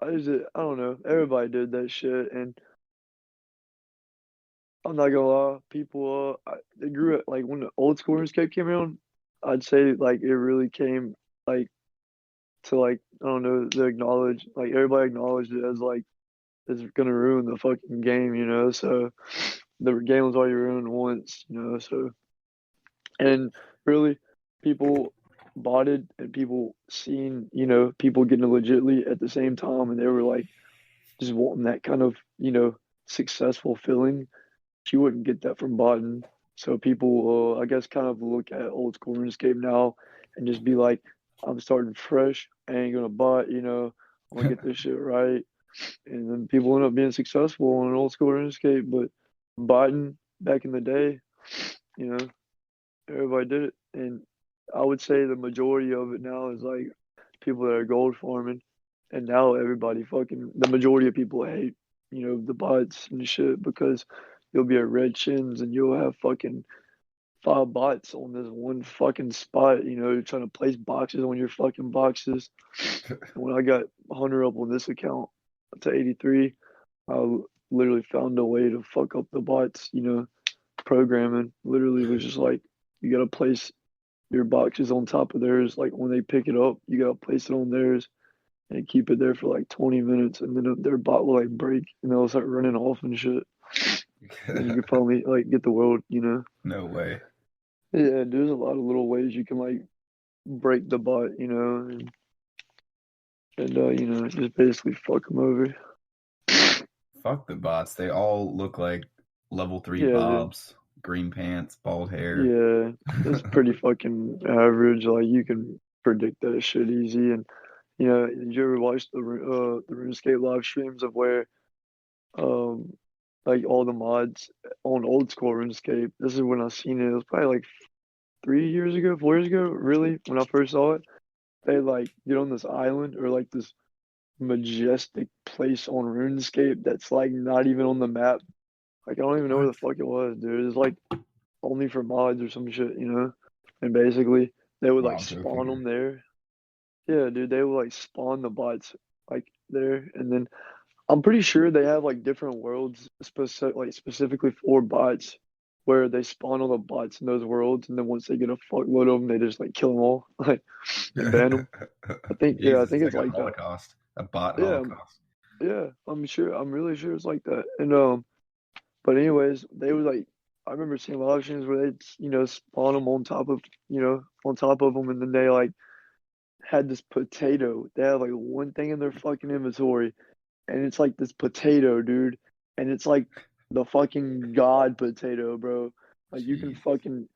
I don't know. Everybody did that shit, and I'm not gonna lie, people, they grew up like when the old school RuneScape came around. I'd say like it really came like to like I don't know, to acknowledge like everybody acknowledged it as like it's gonna ruin the fucking game, you know. So the game was already ruined once, you know. So and really, people bought it and people seen, you know, people getting it legitly at the same time, and they were like just wanting that kind of, you know, successful feeling. You wouldn't get that from botting. So people, I guess, kind of look at old school RuneScape now and just be like, I'm starting fresh. I ain't gonna bot, you know. I'm gonna get this shit right. And then people end up being successful on an old school RuneScape. But botting back in the day, you know, everybody did it. And I would say the majority of it now is like people that are gold farming. And now everybody fucking, the majority of people hate, you know, the bots and shit because you'll be at Red Chins and you'll have fucking five bots on this one fucking spot, you know, trying to place boxes on your fucking boxes. And when I got 100 up on this account to 83, I literally found a way to fuck up the bots, you know, programming. Literally was just like, you gotta place your boxes on top of theirs. Like when they pick it up, you gotta place it on theirs and keep it there for like 20 minutes, and then their bot will like break and they'll start running off and shit. Then you could probably like get the world, you know. No way. Yeah, there's a lot of little ways you can like break the bot, you know, and you know, just basically fuck them over. Fuck the bots. They all look like level three Yeah, dude. Bobs, green pants, bald hair. Yeah, it's pretty fucking average. Like you can predict that shit easy. And you know, did you ever watch the RuneScape live streams of where um like all the mods on old school RuneScape? This is when I seen it. It was probably like 3 years ago, 4 years ago, really, when I first saw it. They like get on this island or like this majestic place on RuneScape that's like not even on the map. Like I don't even know where What? the fuck it was, dude. It's like only for mods or some shit, you know? And basically they would like Wow, spawn joking. them there. Yeah, dude, they would like spawn the bots like there, and then I'm pretty sure they have like different worlds specifically for bots where they spawn all the bots in those worlds, and then once they get a fuckload of them, they just like kill them all, like and ban them. I Jesus, think it's it's like a like that. holocaust, a bot Yeah, holocaust. yeah, I'm really sure it's like that. And but anyways, they was like, I remember seeing live streams where they, you know, spawn them on top of, you know, on top of them, and then they like had this potato. They had like one thing in their fucking inventory, and it's like this potato, dude, and it's like the fucking god potato, bro. Like you can Jeez. fucking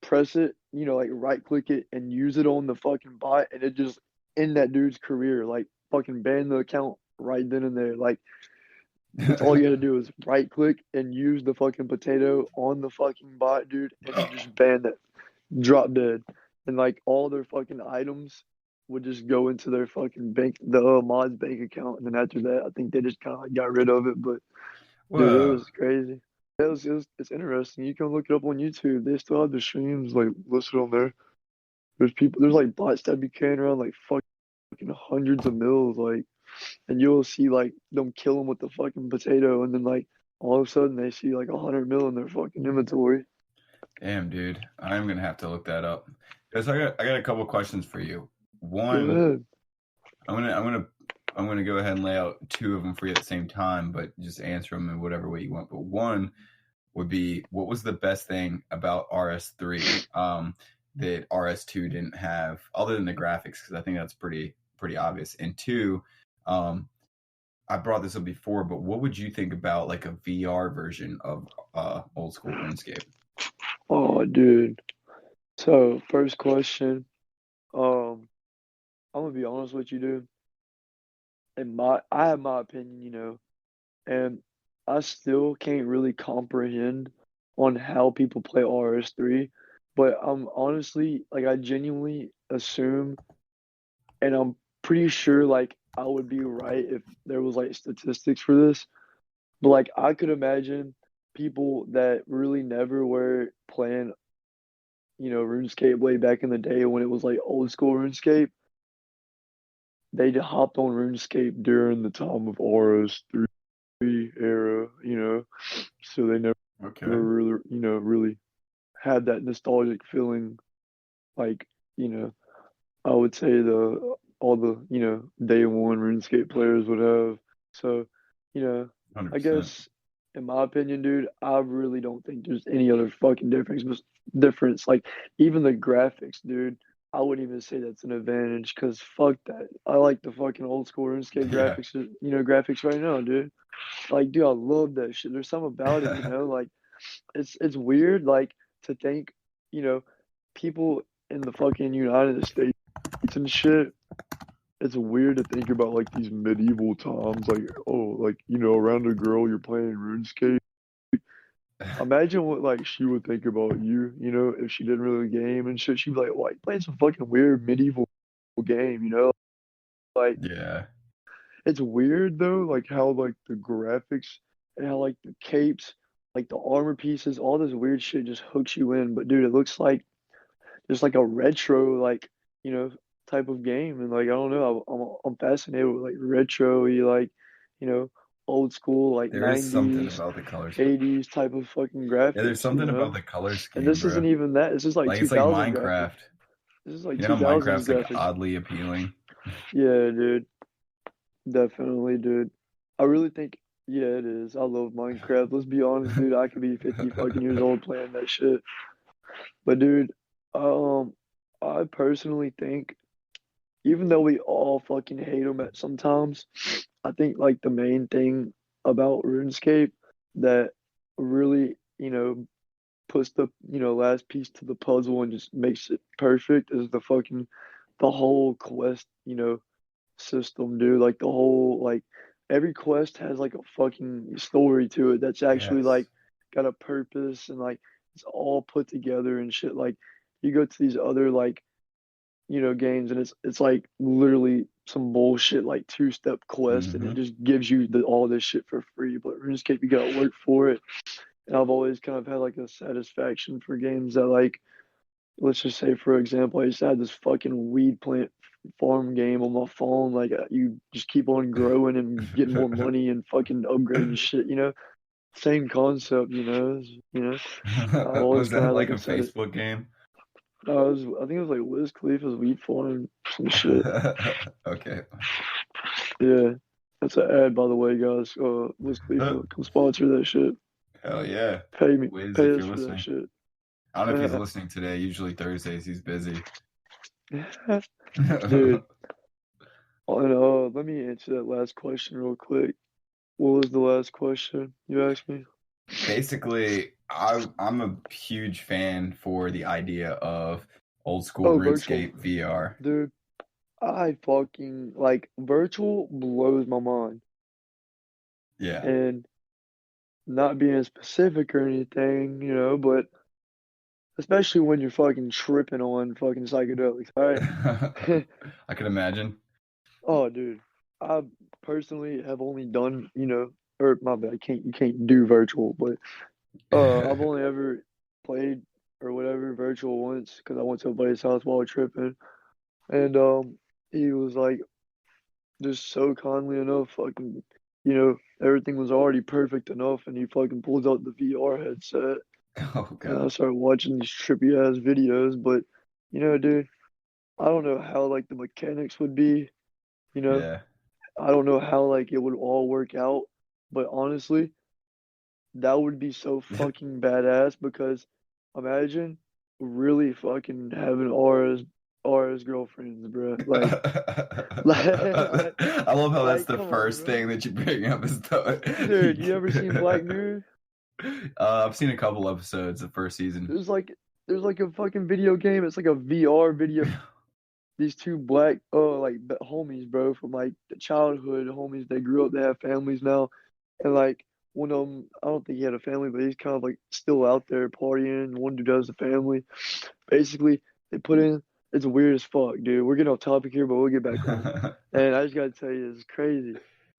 press it, you know, like right click it and use it on the fucking bot, and it just end that dude's career, like fucking ban the account right then and there, like. It's all you gotta do is right click and use the fucking potato on the fucking bot, dude, and it just banned it, drop dead, and like all their fucking items would just go into their fucking bank, the mod's bank account, and then after that, I think they just kind of like got rid of it. But dude, it Whoa. was crazy. It's interesting. You can look it up on YouTube. They still have the streams like listed on there. There's like bots that be carrying around like fucking hundreds of mils, like, and you'll see like them kill them with the fucking potato, and then like all of a sudden they see like 100 mil in their fucking inventory. Damn, dude. I'm gonna have to look that up. Because I got a couple questions for you. Go One, ahead. I'm gonna I'm gonna I'm gonna go ahead and lay out two of them for you at the same time, but just answer them in whatever way you want. But one would be, what was the best thing about RS3 that RS2 didn't have, other than the graphics? Because I think that's pretty obvious. And two, um, I brought this up before, but what would you think about like a VR version of old school RuneScape? Oh, dude. So first question, um, I'm gonna be honest with you, dude. I have my opinion, you know, and I still can't really comprehend on how people play RS3, but I'm honestly like I genuinely assume, and I'm pretty sure like I would be right if there was like statistics for this, but like I could imagine people that really never were playing, you know, RuneScape way back in the day when it was like old school RuneScape. they hopped on RuneScape during the time of RS3 era, so they never Okay. really, really had that nostalgic feeling like, you know, I would say the all the, day one RuneScape players would have. So, you know, I 100%. guess in my opinion, dude, I really don't think there's any other fucking difference. Like even the graphics, dude, I wouldn't even say that's an advantage because fuck that. I like the fucking old school RuneScape Yeah. graphics right now, dude. Like, dude, I love that shit. There's something about it, like it's weird, like to think, you know, people in the fucking United States and shit. It's weird to think about like these medieval times, like oh, like around a girl you're playing RuneScape. Imagine what like she would think about you, if she didn't really game and shit. She'd be like, "Why you playing some fucking weird medieval game?" Like Yeah. it's weird though, like how like the graphics and how like the capes, like the armor pieces, all this weird shit just hooks you in. But dude, it looks like just like a retro you know type of game, and like I don't know, I'm fascinated with like retro, you know old school like There is something 90s, about the colors. 80s type of fucking Yeah, there's graphics, something about the color and scheme, this bro. isn't even that. It's just like Like it's like 2000s graphics. Minecraft. This is like You know, 2000s Minecraft's like graphics. oddly appealing. Yeah, dude, definitely, dude. I really think, yeah, it is. I love Minecraft. Let's be honest, dude. I could be 50 fucking years old playing that shit. But dude, um, I personally think, even though we all fucking hate them at sometimes, I think like the main thing about RuneScape that really, puts the, last piece to the puzzle and just makes it perfect is the whole quest, system, dude. Like the whole like every quest has like a fucking story to it that's actually Yes. like got a purpose and like it's all put together and shit. Like you go to these other like games and it's like literally some bullshit like two-step quest and it Hmm. just gives you all this shit for free. But RuneScape, you gotta work for it. And I've always kind of had like a satisfaction for games that like, let's just say for example, I just had this fucking weed plant farm game on my phone. Like you just keep on growing and getting more money and fucking upgrading shit. Same concept. I've always Was kind of that had like like a a set. Facebook game? I think it was like Wiz Khalifa's weed farm, some shit. Okay. Yeah, that's an ad, by the way, guys. Wiz Khalifa, come sponsor that shit. Hell yeah. Pay me, Wiz, pay if us you're for that listening. shit. I don't know if he's listening today. Usually Thursdays he's busy. Dude, and let me answer that last question real quick. What was the last question you asked me? Basically, I'm a huge fan for the idea of old school Oh, virtual. RuneScape VR. Dude, I fucking like virtual blows my mind. Yeah. And not being specific or anything, but especially when you're fucking tripping on fucking psychedelics, all right? I can imagine. Oh, dude, I personally have only done, or my bad, you can't do virtual, but I've only ever played or whatever virtual once because I went to a buddy's house while tripping, and he was like just so kindly enough, fucking, everything was already perfect enough, and he fucking pulls out the VR headset, Oh and I God. started watching these trippy ass videos, but dude, I don't know how like the mechanics would be, you know, Yeah. I don't know how like it would all work out, but honestly, that would be so fucking badass because imagine really fucking having RS girlfriends, bro. Like, I love how that's like, the come on, first bro. thing that you bring up is the Dude, you ever seen Black Mirror? I've seen a couple episodes of first season. There's like there's like a fucking video game. It's like a VR video. These two black like homies, bro, from like the childhood homies. They grew up. They have families now, and like one of them, I don't think he had a family, but he's kind of like still out there partying. One dude has a family. Basically, they put in. It's weird as fuck, dude. We're getting off topic here, but we'll get back on it. And I just gotta tell you, it's crazy.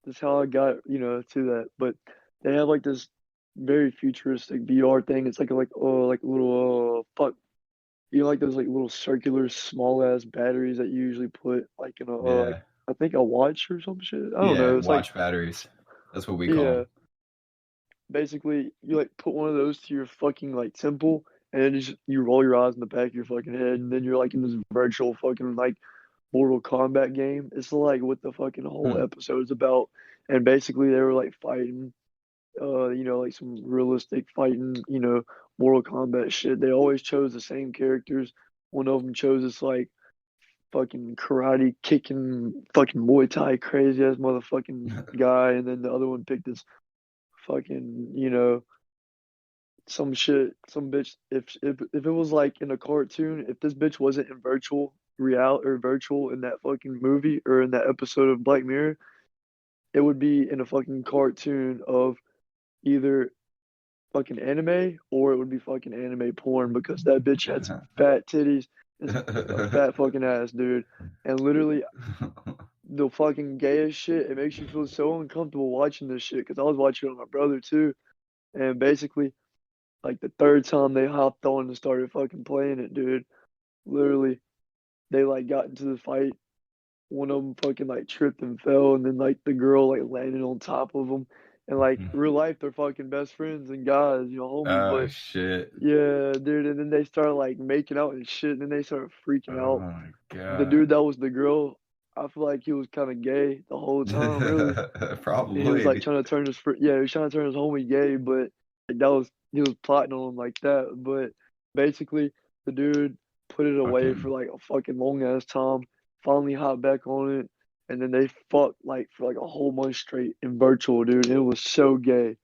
That's how I got, to that. But they have like this very futuristic VR thing. It's like a little fuck. Like those like little circular small ass batteries that you usually put like in a Yeah. I think a watch or some shit. I don't Yeah, know. It's like watch batteries. That's what we call yeah, them. basically you like put one of those to your fucking like temple, and then you roll your eyes in the back of your fucking head, and then you're like in this virtual fucking like Mortal Kombat game. It's like what the fucking whole Hmm. episode is about. And basically they were like fighting, like some realistic fighting, Mortal Kombat shit. They always chose the same characters. One of them chose this like fucking karate kicking fucking Muay Thai crazy ass motherfucking guy, and then the other one picked this fucking, some shit, some bitch. If it was like in a cartoon, if this bitch wasn't in virtual in that fucking movie or in that episode of Black Mirror, it would be in a fucking cartoon of either fucking anime or it would be fucking anime porn because that bitch had some fat titties and a fat fucking ass, dude. And literally the fucking gayest shit, it makes you feel so uncomfortable watching this shit because I was watching it with my brother too. And basically, like the third time they hopped on and started fucking playing it, dude, literally they like got into the fight. One of them fucking like tripped and fell, and then like the girl like landed on top of him. And like real life, they're fucking best friends and guys, homies. Oh But shit. yeah, dude. And then they started like making out and shit. And then they started freaking Oh out. my The dude god. that was the girl, I feel like he was kind of gay the whole time, really. He was like Probably. trying to turn he was trying to turn his homie gay, but like, he was plotting on him like that. But basically, the dude put it away for Fucking like a fucking long ass time. Finally hopped back on it, and then they fucked like for like a whole month straight in virtual, dude. It was so gay,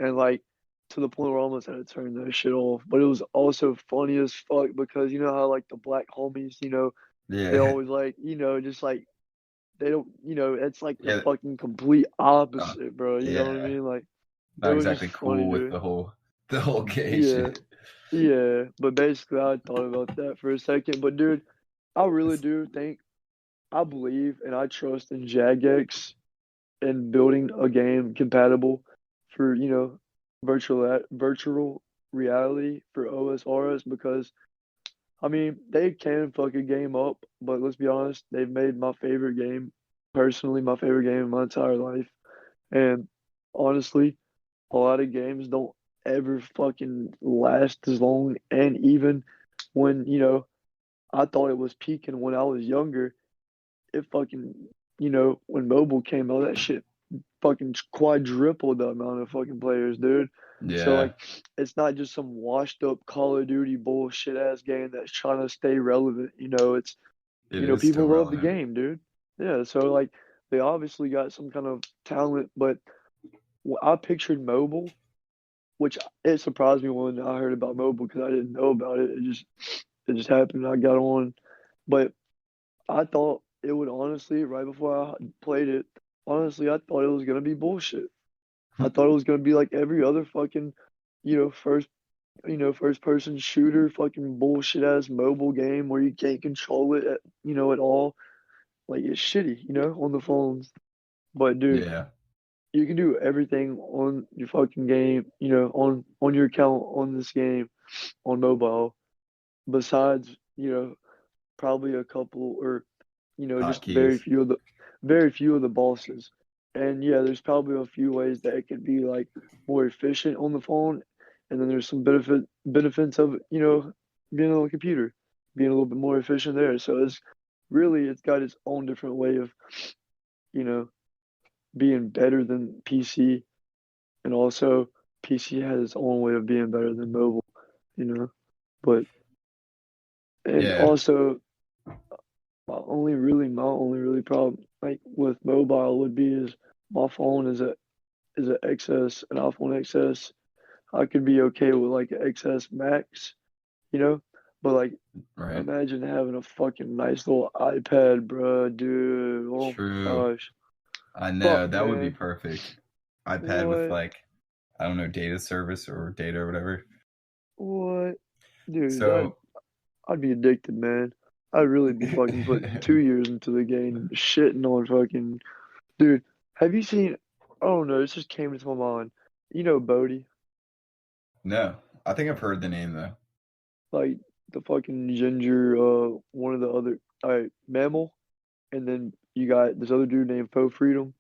and like to the point where I almost had to turn that shit off. But it was also funny as fuck because you know how like the black homies, they yeah. always like, just like they don't, it's like the Yeah. fucking complete Uh, opposite, bro. You know what I yeah. mean? Like, it Not was just exactly funny, cool with dude. the whole gay Yeah, shit. yeah. But basically, I thought about that for a second. But, dude, I really It's, do think, I believe, and I trust in Jagex and building a game compatible for, virtual reality for OSRS because, I mean, they can fuck a game up, but let's be honest, they've made my favorite game, personally, my favorite game in my entire life. And honestly, a lot of games don't ever fucking last as long. And even when, I thought it was peaking when I was younger, it fucking, when mobile came out, that shit fucking quadrupled the amount of fucking players, dude. So yeah. like, it's not just some washed up Call of Duty bullshit ass game that's trying to stay relevant. It's It is still people love the relevant. game, dude. Yeah, so like they obviously got some kind of talent, but I pictured mobile, which it surprised me when I heard about mobile because I didn't know about it. It just happened. I got on, but I thought it would honestly, right before I played it, honestly, I thought it was gonna be bullshit. I thought it was gonna be like every other fucking, you know, first, first person shooter, fucking bullshit ass mobile game where you can't control it, at all. Like it's shitty, on the phones. But dude, Yeah. you can do everything on your fucking game, on your account on this game on mobile. Besides, probably a couple or just Hotkeys. very few of the bosses. And yeah, there's probably a few ways that it could be like more efficient on the phone, and then there's some benefits of being on a computer, being a little bit more efficient there. So it's got its own different way of you know being better than PC, and also PC has its own way of being better than mobile, you know. But and Yeah. also my only really problem like with mobile would be is my phone is a XS, an iPhone XS. I could be okay with like an XS Max, you know, but like Right. imagine having a fucking nice little iPad, bro, dude. Oh my True. gosh, I know. fuck, That would be man. perfect. iPad with What? like, I don't know, data service or data or whatever. What? Dude, I'd So I'd be addicted, man. I'd really be fucking putting 2 years into the game, shitting on fucking dude. Have you seen? Oh no, this just came into my mind. You know Bodhi, no. I think I've heard the name though. like the fucking ginger, one of the other, mammal, and then you got this other dude named Poe Freedom.